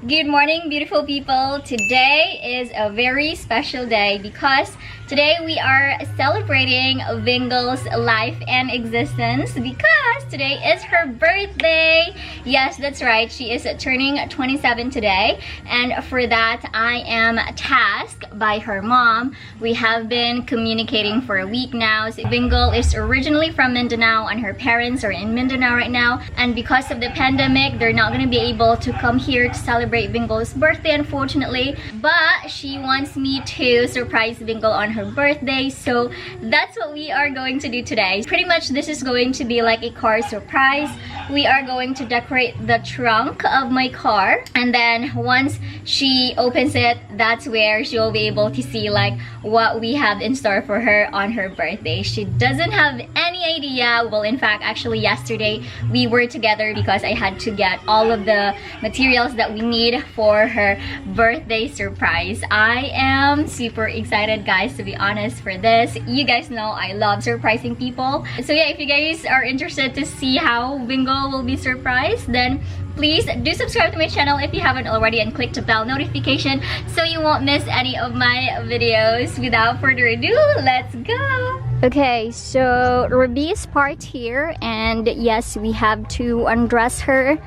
Good morning, beautiful people. Today is a very special day because today we are celebrating Vingle's life and existence because today is her birthday. Yes, that's right. She is turning 27 today, and for that I am tasked by her mom. We have been communicating for a week now. So Vingle is originally from Mindanao and her parents are in Mindanao right now, and because of the pandemic they're not going to be able to come here to celebrate Vingle's birthday, unfortunately, but she wants me to surprise Vingle on her birthday, so that's what we are going to do today. Pretty much this is going to be like a car surprise. We are going to decorate the trunk of my car, and then once she opens it, that's where she'll be able to see like what we have in store for her on her birthday. She doesn't have any idea. Well, in fact, actually yesterday we were together because I had to get all of the materials that we need for her birthday surprise. I am super excited, guys, to be honest, for this. You guys know I love surprising people. So yeah, if you guys are interested to see how Vingle will be surprised, then please do subscribe to my channel if you haven't already and click the bell notification so you won't miss any of my videos. Without further ado, let's go! Okay, so Ruby's part here, and yes, we have to undress her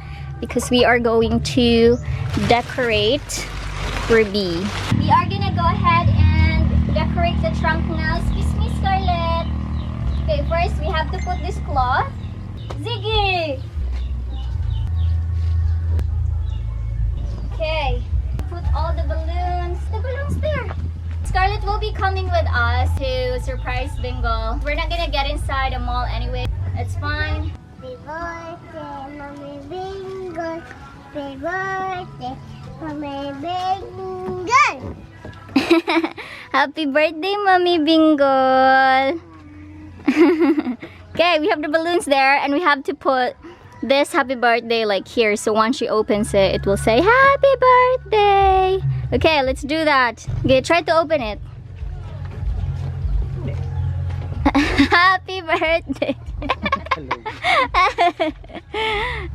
because we are going to decorate Ruby. We are gonna go ahead and decorate the trunk now. Excuse me, Scarlett. Okay, first we have to put this cloth. Ziggy! Okay, put all the balloons. The balloons there. Scarlett will be coming with us to surprise Vingle. We're not gonna get inside the mall anyway. It's fine. Happy birthday, Mommy Vingle. Happy birthday, Mommy Vingle. Happy birthday, Mommy Vingle. Okay, we have the balloons there, and we have to put this happy birthday like here, so once she opens it, it will say happy birthday. Okay, let's do that. Okay, try to open it. Happy birthday.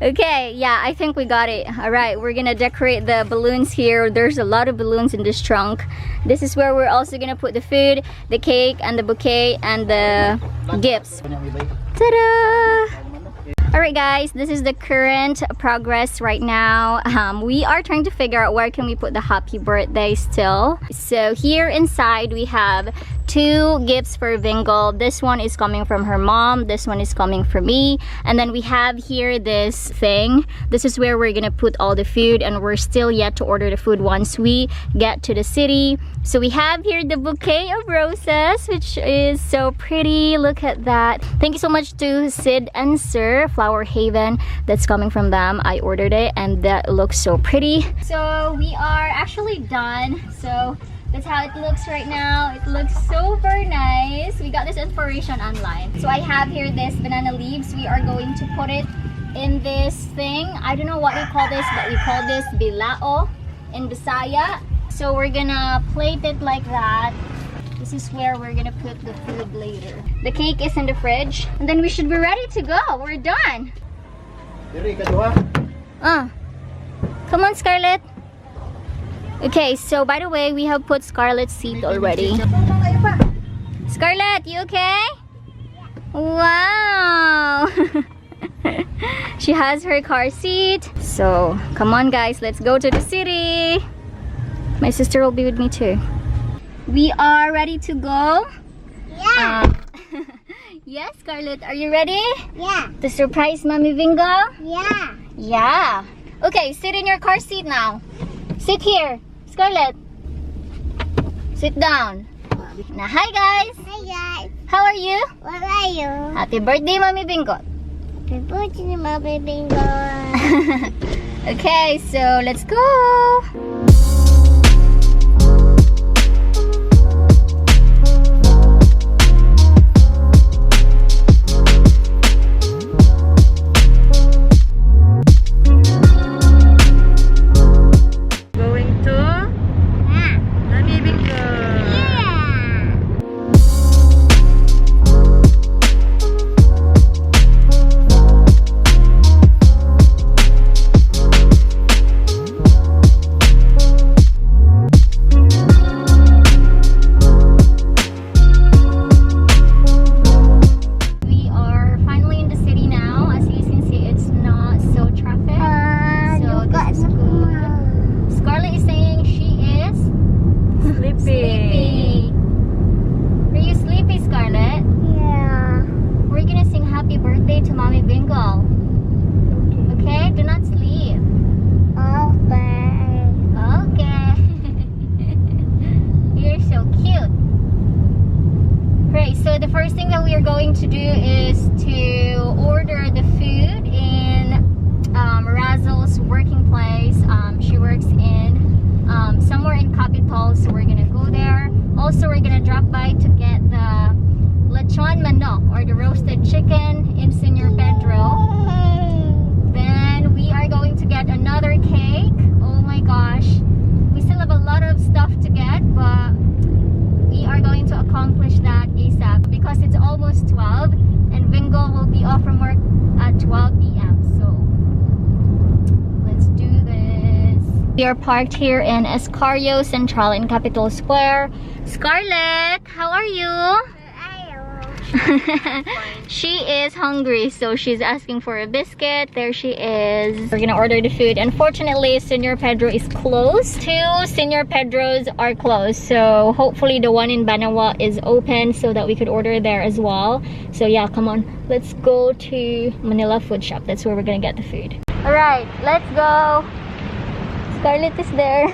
Okay, yeah, I think we got it. All right, we're gonna decorate the balloons here. There's a lot of balloons in this trunk. This is where we're also gonna put the food, the cake, and the bouquet, and the gifts. Ta-da! Alright guys, this is the current progress right now. We are trying to figure out where can we put the happy birthday still. So here inside we have two gifts for Vingle. This one is coming from her mom, this one is coming from me, and then we have here this thing. This is where we're gonna put all the food, and we're still yet to order the food once we get to the city. So we have here the bouquet of roses, which is so pretty. Look at that. Thank you so much to Sid and Sir Flower Haven. That's coming from them. I ordered it and that looks so pretty. So we are actually done. So that's how it looks right now. It looks super nice. We got this inspiration online. So I have here this banana leaves. We are going to put it in this thing. I don't know what we call this, but we call this bilao in Bisaya. So we're gonna plate it like that. This is where we're gonna put the food later. The cake is in the fridge, and then we should be ready to go. We're done. Come on, Scarlett. Okay, so by the way, we have put Scarlett's seat already. Scarlett, you okay? Wow. She has her car seat. So come on guys, let's go to the city. My sister will be with me too. We are ready to go. Yeah. Yes, Scarlett, are you ready? Yeah. To surprise Mommy Vingle? Yeah. Yeah. Okay, sit in your car seat now. Sit here. Scarlett, sit down. Now, hi guys. Hi guys. How are you? What are you? Happy birthday, Mommy Vingle. Happy birthday, Mommy Vingle. Okay, so let's go. We are parked here in Escario Central in Capitol Square. Scarlett, how are you? She is hungry, so she's asking for a biscuit. There she is. We're gonna order the food. Unfortunately, Senor Pedro is closed. 2 Senor Pedros are closed, so hopefully the one in Banawa is open so that we could order there as well. So yeah, come on, let's go to Manila Food Shop. That's where we're gonna get the food. All right, let's go. Scarlett is there.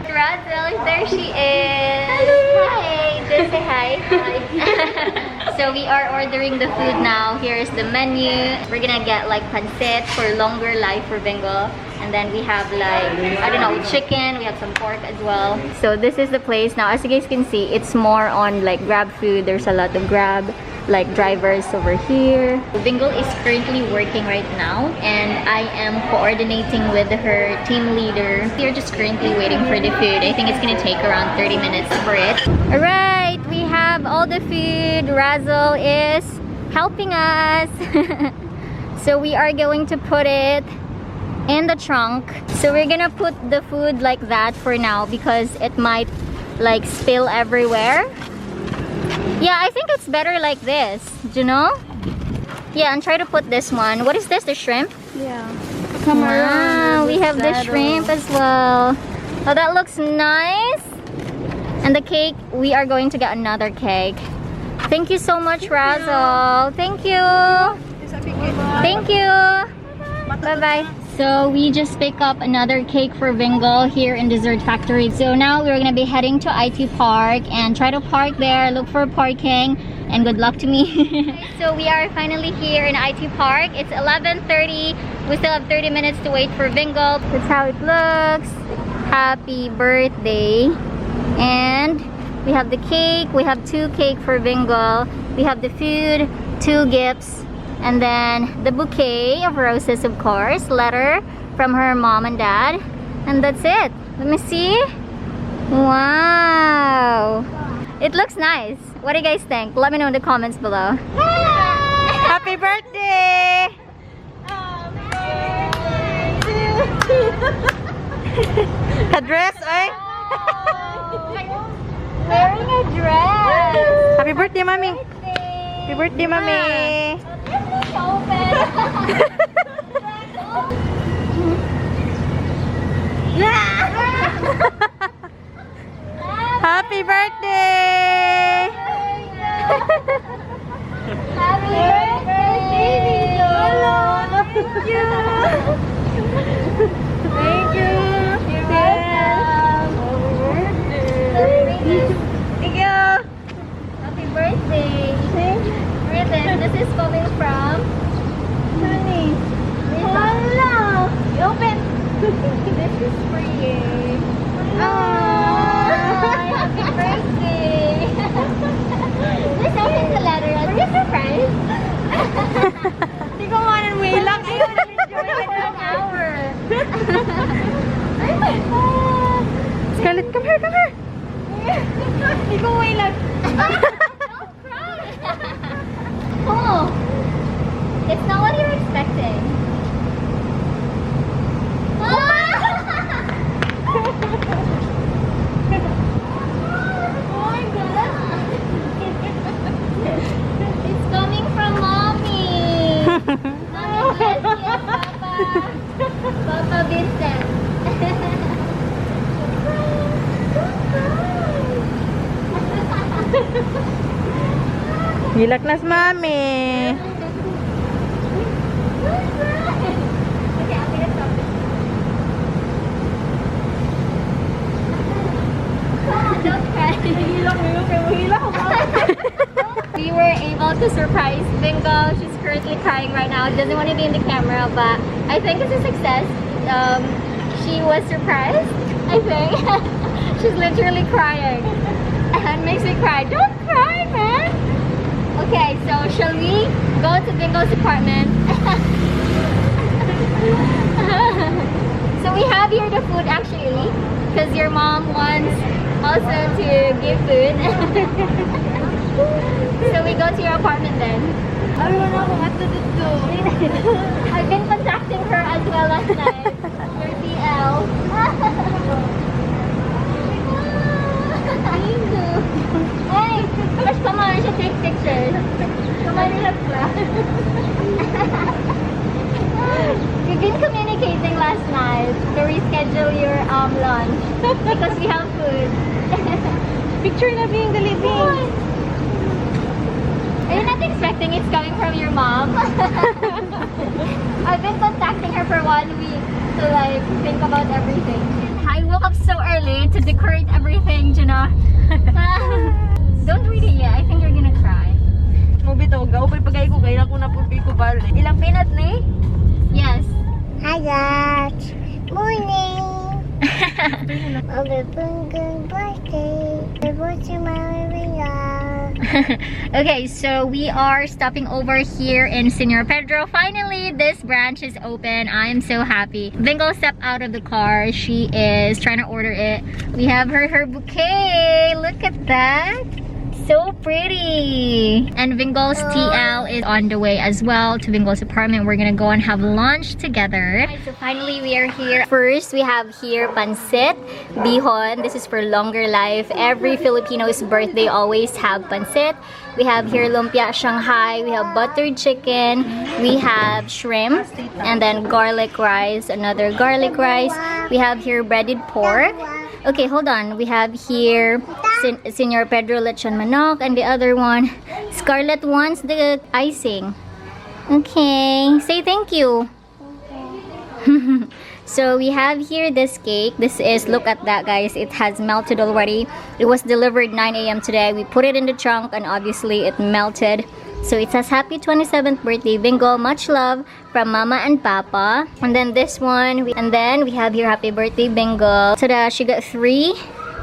Razel, there she is. Hello. Hi. Just say hi. Hi. So we are ordering the food now. Here's the menu. We're gonna get like pancit for longer life for Bengal. And then we have like, I don't know, chicken. We have some pork as well. So this is the place. Now, as you guys can see, it's more on like Grab food. There's a lot of Grab like drivers over here. Bingo is currently working right now and I am coordinating with her team leader. We are just currently waiting for the food. I think it's gonna take around 30 minutes for it. Alright, we have all the food. Razel is helping us. So we are going to put it in the trunk. So we're gonna put the food like that for now because it might like spill everywhere. Yeah, I think it's better like this, do you know? Yeah, and try to put this one. What is this, the shrimp? Yeah. Come on, we have the shrimp as well. Oh, that looks nice. And the cake, we are going to get another cake. Thank you so much, Razel. Thank you. Thank you. Bye-bye. So we just picked up another cake for Bengal here in Dessert Factory. So now we're gonna be heading to IT Park and try to park there, look for parking, and good luck to me. So we are finally here in IT Park. It's 11:30. We still have 30 minutes to wait for Bengal. That's how it looks. Happy birthday. And we have the cake. We have 2 cake for Bengal. We have the food, 2 gifts. And then the bouquet of roses, of course, letter from her mom and dad. And that's it. Let me see. Wow. It looks nice. What do you guys think? Let me know in the comments below. Happy birthday! A dress, eh? Wearing a dress. Happy birthday, mommy. Happy birthday, mommy. Happy birthday! Happy birthday! Thank you! Thank you! You're welcome! Thank you! Happy birthday! Written. This is coming from Honey. Hello! Open! This is for you. Oh, happy birthday! Let's open the letter. Are you surprised? Hindi ko manan mo ilang. Ayun, enjoy it for an hour. Scarlett, come here, come here. Hindi ko mo ilang. Don't cry. Oh, it's not what you're expecting. It's coming from mommy. Mommy, bless you, Papa. Papa Vincent. Gilaknas mami. We were able to surprise Bingo. She's currently crying right now. She doesn't want to be in the camera, but I think it's a success. She was surprised, I think. She's literally crying. And makes me cry. Don't cry, man! Okay, so shall we go to Bingo's apartment? So we have here the food actually, because your mom wants also to give food. So we go to your apartment then. I've been contacting her as well last night. Your TL. Hey, gosh, come on, I should take pictures. Come on, we've been communicating last night to reschedule your lunch because we have food. Picture na being the living. Are you not expecting it's coming from your mom? I've been contacting her for 1 week to like think about everything. I woke up so early to decorate everything, Gina. Don't read it yet. I think you're gonna cry. Mo bitaw gaw pay pagay ko kay ko na pud ko bali. Ilang peanut ni? Yes. Hi guys. Morning. Mommy Bingo's birthday. I want to marry you. Okay, so we are stopping over here in Senor Pedro. Finally, this branch is open. I am so happy. Bingo stepped out of the car. She is trying to order it. We have her bouquet. Look at that. So pretty. And Bingo's TL is on the way as well to Bingo's apartment. We're gonna go and have lunch together. Alright, so finally we are here. First, we have here pancit, bihon. This is for longer life. Every Filipino's birthday always have pancit. We have here lumpia Shanghai. We have buttered chicken. We have shrimp. And then garlic rice. Another garlic rice. We have here breaded pork. Okay, hold on. We have here Senor Pedro lechon manok, and the other one, Scarlett wants the icing. Okay, say thank you. So we have here this cake. This is, look at that guys, it has melted already. It was delivered 9 a.m. today. We put it in the trunk and obviously it melted. So it says happy 27th birthday Bingo, much love from Mama and Papa. And then this one, and then we have here happy birthday Bingo. So she got 3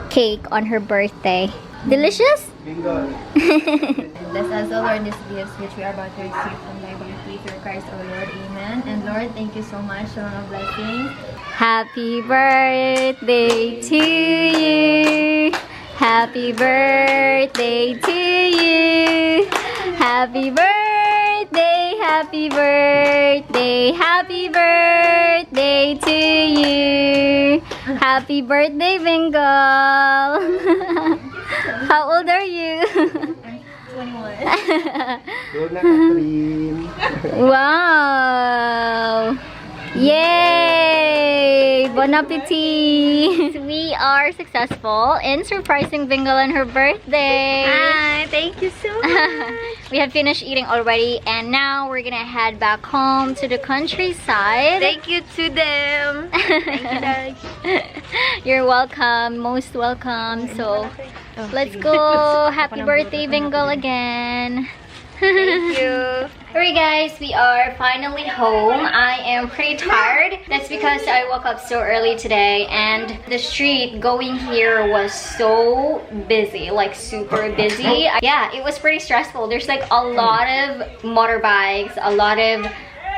cake on her birthday. Delicious? Bingo. Bless us, O Lord, these gifts which we are about to receive from thy bounty through Christ, O Lord. Amen. And Lord, thank you so much. Shalom of blessings. Happy birthday to you. Happy birthday to you. Happy birthday, happy birthday, happy birthday to you. Happy birthday, Bingo. How old are you? I'm 21. Good na Catherine. Wow! Yay! Bon appetit! We are successful in surprising Bingo on her birthday. Hi, thank you so much. We have finished eating already and now we're gonna head back home to the countryside. Thank you to them. Thank you, Dad. You're welcome, most welcome. So let's go. Happy birthday, Bingo, again. Thank you. Alright guys, we are finally home. I am pretty tired. That's because I woke up so early today and the street going here was so busy, like super busy. Yeah, it was pretty stressful. There's like a lot of motorbikes, a lot of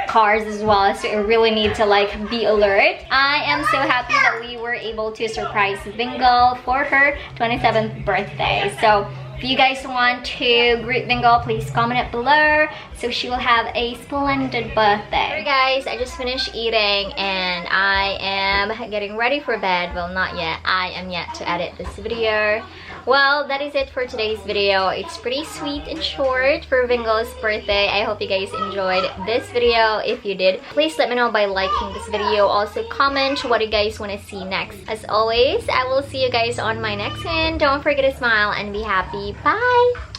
cars as well, so I really need to like be alert. I am so happy that we were able to surprise Bingo for her 27th birthday. So if you guys want to greet Bingo, please comment it below so she will have a splendid birthday. Alright guys, I just finished eating and I am getting ready for bed. Well, not yet. I am yet to edit this video. Well, that is it for today's video. It's pretty sweet and short for Bingo's birthday. I hope you guys enjoyed this video. If you did, please let me know by liking this video. Also comment what you guys want to see next. As always, I will see you guys on my next one. Don't forget to smile and be happy. Bye!